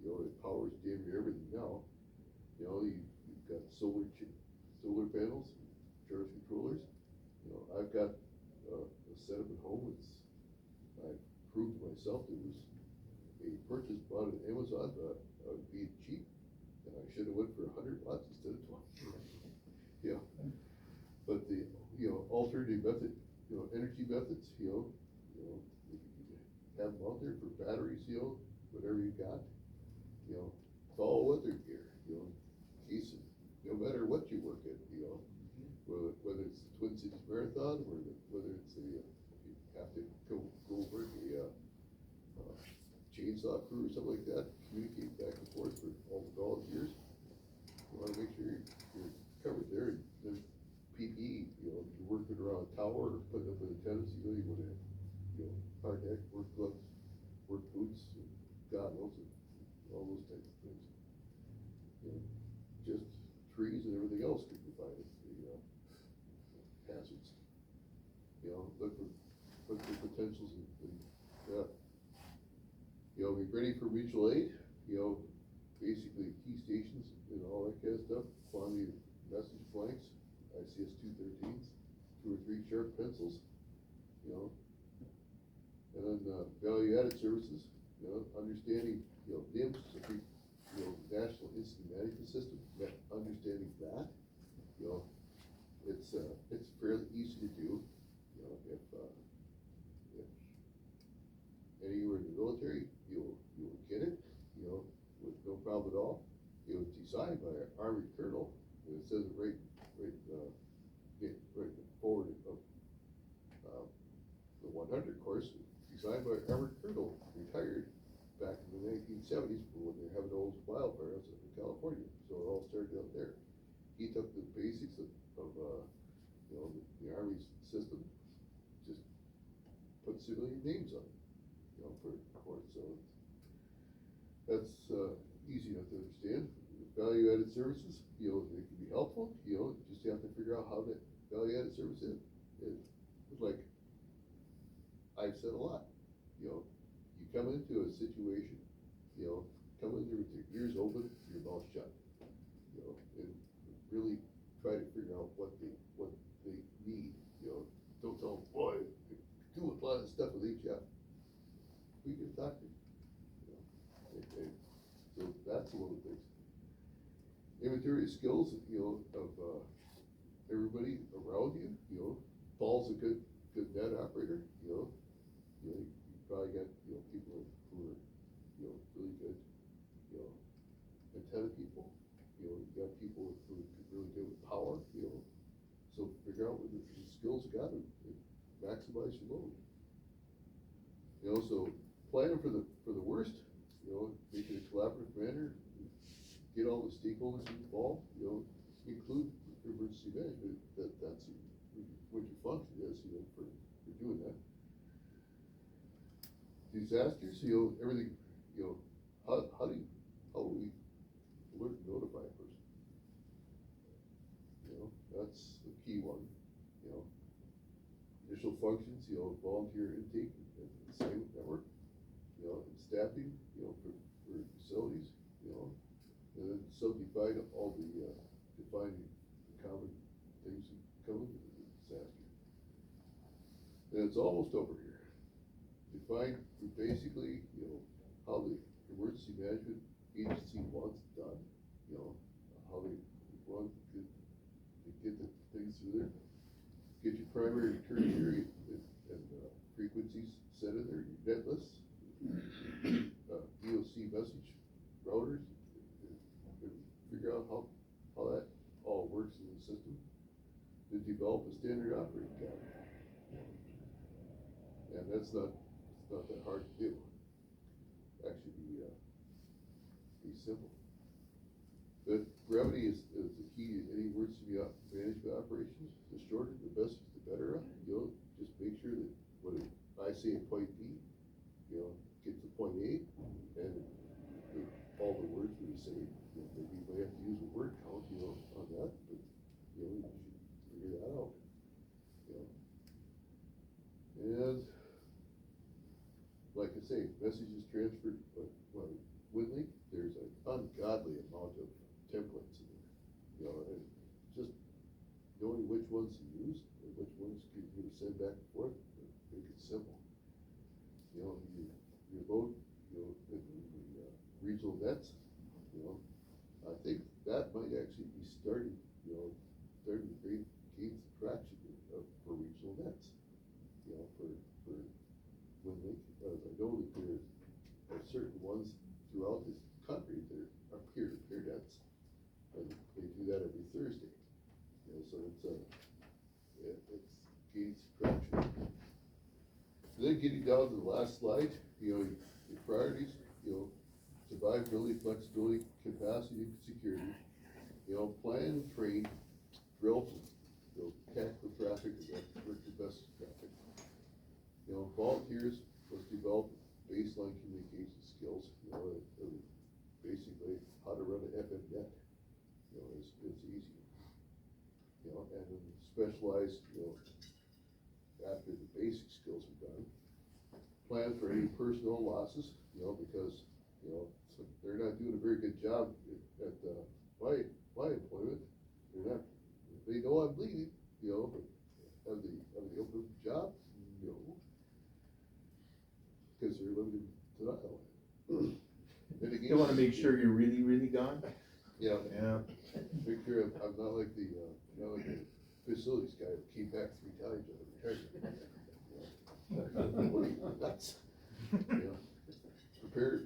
it powers damn near everything now. You've got solar panels, charge controllers. I've got a setup at home. I proved to myself it was a purchase bought on Amazon, being cheap, and I should have went for 100 watts instead of 20. Yeah, but the alternative method, energy methods, you have them out there for batteries, whatever you got, it's all weather gear, in case of, no matter what you work at, whether it's the Twin Cities Marathon, or whether it's you have to go work a chainsaw crew or something like that, communicate back and forth for all the volunteers. You want to make sure you're covered there. And then PPE, you're working around a tower or putting up an antennas, you want to, hard neck, work gloves, work boots, and goggles, and all those types of things. Just trees and everything else could provide the hazards. Look for potentials and that. Be ready for regional aid, basically key stations and all that kind of stuff, quantity of message blanks, ICS 213s, 2 or 3 sharp pencils, you know. And then, value added services, you know, understanding, you know, NIMS, you know, National Incident Management System, understanding that, you know, it's fairly easy to do, you know, if anywhere in the military, you'll get it, you know, with no problem at all. It was designed by an Army colonel, and it says it right forward of, the 100 course, designed by an Army colonel, retired back in the 1970s when they were having those wildfires in California, so it all started out there. He took the basics of you know, the Army's system, just put civilian names on it, you know, for it, so that's, easy enough to understand. Value added services, you know, they can be helpful, you know, just have to figure out how that value added service is. It's like I've said a lot, you know, you come into a situation, you know, come in there with your ears open, your mouth shut, you know, and really try to figure out what they need, you know. Don't tell them, boy, do a lot of stuff with HF. We can talk to you, you know. So that's one of the things. Inventory of skills, you know, of everybody around you, you know. Paul's a good net operator, you know. You probably got, you know, people who are, you know, really good, you know, antenna people, you know, you got people who are really good with power, you know. So figure out what the skills you got and maximize your load. You know, so plan for the worst, you know, make it a collaborative manner, get all the stakeholders involved, you know, include emergency management, that's what your function is, you know, for doing that. Disasters, you know, everything, you know, how do we alert and notify a person? You know, that's the key one, you know. Initial functions, you know, volunteer intake and assignment network, you know, and staffing, you know, for facilities, you know, and then subdivide all the, defining the common things that come into the disaster. And it's almost over here. Define basically, you know, how the emergency management agency wants it done, you know, how they want to get the things through there. Get your primary and tertiary and frequencies set in there, your net lists, EOC message routers, and figure out how that all works in the system. Then develop a standard operating pattern. And it's not that hard to do. Actually be simple. But brevity is the key to any emergency management operations. The shorter, the best, the better. You know, just make sure that when I say a point B, you know, get to point A, and all the words we say, you know, maybe you might have to use a word count, you know, on that, but you know, you should figure that out. You know. And like I say, messages transferred, well, WinLink, there's an ungodly amount of templates in there, you know, and just knowing which ones to use and which ones you send back and forth, make it simple. You know, your load, you know, in the regional nets, you know, I think that might actually be starting to gain some traction for regional nets, you know, for WinLink, because I know that there are certain ones throughout this country that are peer-to-peer nets, and they do that every Thursday. You know, so it's gaining some traction. And then getting down to the last slide, you know, your priorities, you know, survivability, flexibility, capacity, and security. You know, plan and train, drill, you know, tactical traffic, and the best traffic. You know, volunteers must develop baseline communication skills, you know, basically how to run an FM net, you know, it's easy. You know, and then specialized, you know, after the basic skills are done, plan for any personnel losses, you know, because, you know, so they're not doing a very good job at my employment. They're not, they know I'm leaving, you know, but as sure you're really, really gone? Yeah, Yeah. make sure I'm not like the facilities guy who came back 3 times and retired. What are you, nuts? You know, prepare,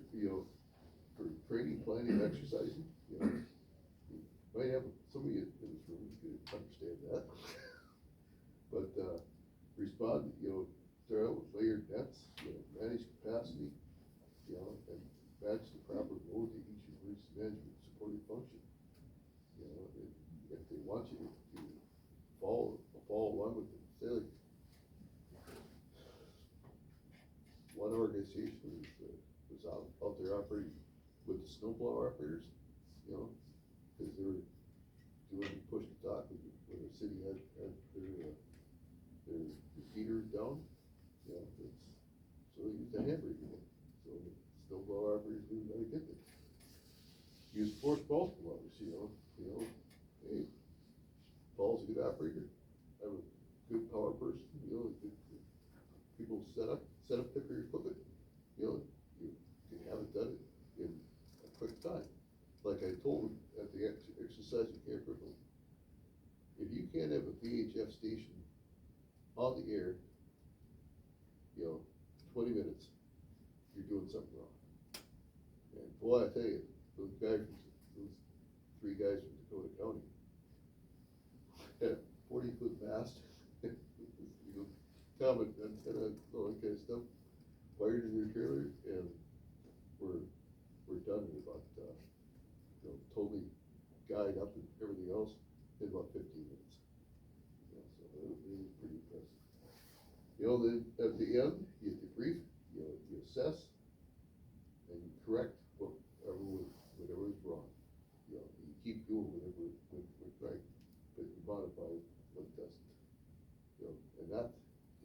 for training, planning, exercising, you might have somebody in this room who could understand that. But, respond, throw layered nets, manage capacity, and match the proper load to each emergency management supporting function. If they want you to follow along with them, say like, one organization was out there operating with the snowblower operators, cause they were doing push to talk when the city had their repeaters down, so they used a handbrake again, so the snowblower operators knew how to get there. Use force multiple levers, hey, Paul's a good operator, I'm a good power person, people set up their equipment, you can have it done in a quick time. Like I told them at the exercise at Camp Ripley, if you can't have a VHF station on the air, 20 minutes, you're doing something wrong. And boy, I tell you, those 3 guys from Dakota County had 40-foot mast, common antenna, all that kind of stuff, wired in their trailer, and we're done in about, totally guyed up and everything else in about 15 minutes. So it was pretty impressive. Then at the end, you debrief, you assess, and you correct whatever was wrong. You keep doing whatever went right, but you modify what doesn't. And that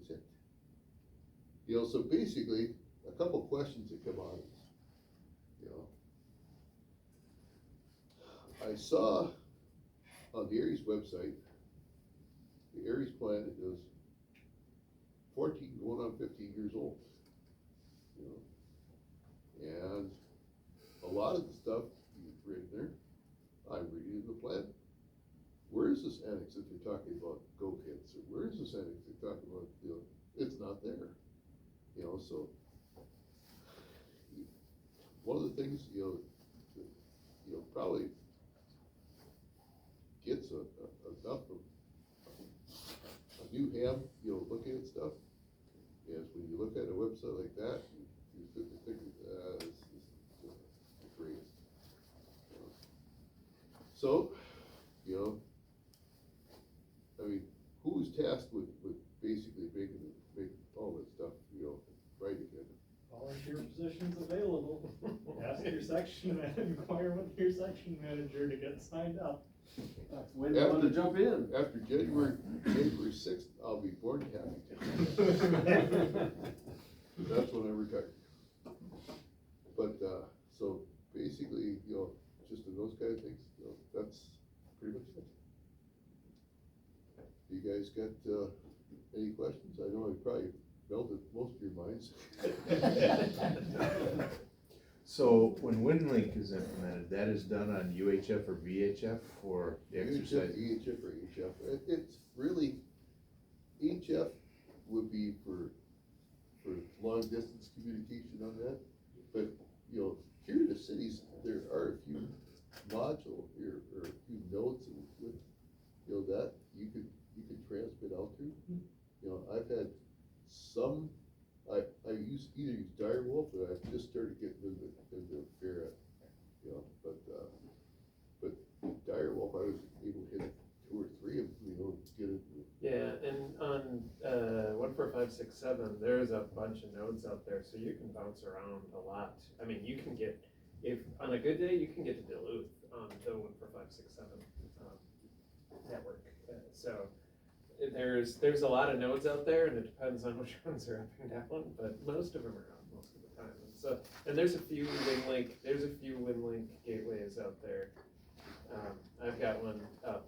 is it. So basically, a couple questions that come out of this. I saw on the Aries website, the Aries plan is 14 going on 15 years old. And a lot of the stuff you've written there, I'm reading in the plan. Where is this annex that they're talking about go kits? Or where is this annex they're talking about, it's not there. So one of the things, probably gets enough of a new ham, looking at stuff, is when you look at a website like that, you sit and think, this is just the greatest. So, I mean, who's tasked with basically making all that stuff, right again? Volunteer positions available. Ask your section, inquire with your section manager to get signed up. That's when you want to jump in. After January 6th, I'll be born happy. That's when I retire. But, so basically, just in those kind of things, that's pretty much it. You guys got, any questions? I know I probably melted most of your minds. So when WinLink is implemented, that is done on UHF or VHF for the exercise? EHF or HF. It's really, HF would be for long distance communication on that. But, here in the cities, there are a few module here, or a few nodes with, that you can transmit out to. I've had some, I either use Direwolf, or I've just started getting into Ferret, but Direwolf, I was able to hit 2 or 3 of them, get it. Yeah, and on 14567, there's a bunch of nodes out there, so you can bounce around a lot. I mean, you can get, if on a good day, you can get to Duluth on the 14567 network. So there's a lot of nodes out there, and it depends on which ones are up and down, but most of them are on most of the time. And so, and there's a few WinLink gateways out there. I've got one up,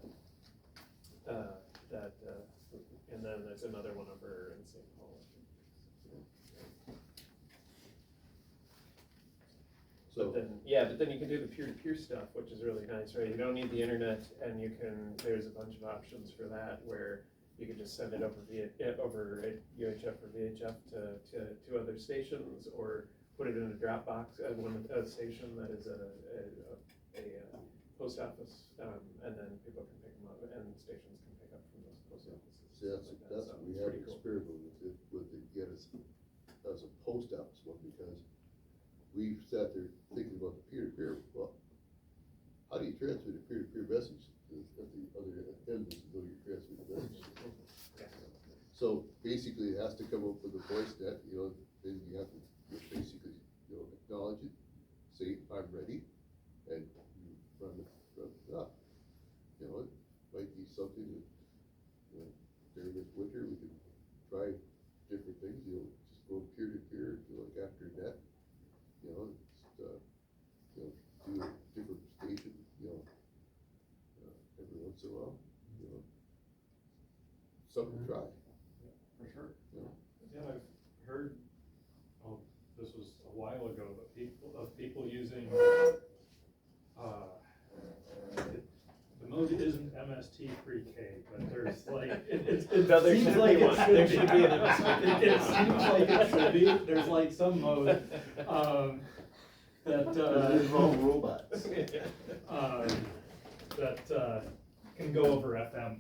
and then there's another one over in St. Paul. So, but then you can do the peer-to-peer stuff, which is really nice, right? You don't need the internet, and there's a bunch of options for that, where you can just send it over over UHF or VHF to other stations, or put it in a Dropbox at a station that is a post office, and then people can pick them up, and stations can pick up from those post offices. see, that's So what we it's have pretty cool. experimented with it yet as a post office one, because we sat there thinking about the peer-to-peer. Well, how do you transmit a peer-to-peer message at the other end as though you're transmitting a message? So basically, it has to come up with a voice net, then you have to basically, acknowledge it, say, I'm ready, and you run it up. It might be something that, during this winter, we can try different things, just go peer-to-peer, after net, do a different station, every once in a while, something to try. For sure. Yeah, I've heard, this was a while ago, but people using, the mode isn't MST pre-K, but there's like, it No, there seems should like be it one. should There be. should be an MST. It seems like it should be, there's like some mode, that, There's all robots. that can go over FM.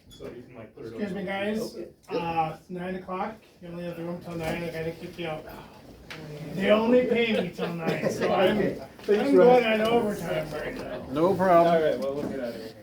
So you can like put it over. Excuse me, guys, Okay. it's 9 o'clock, you only have the room till 9, I gotta kick you out. They only pay me till 9, so I'm going on overtime right now. No problem. All right, well, we'll get out of here.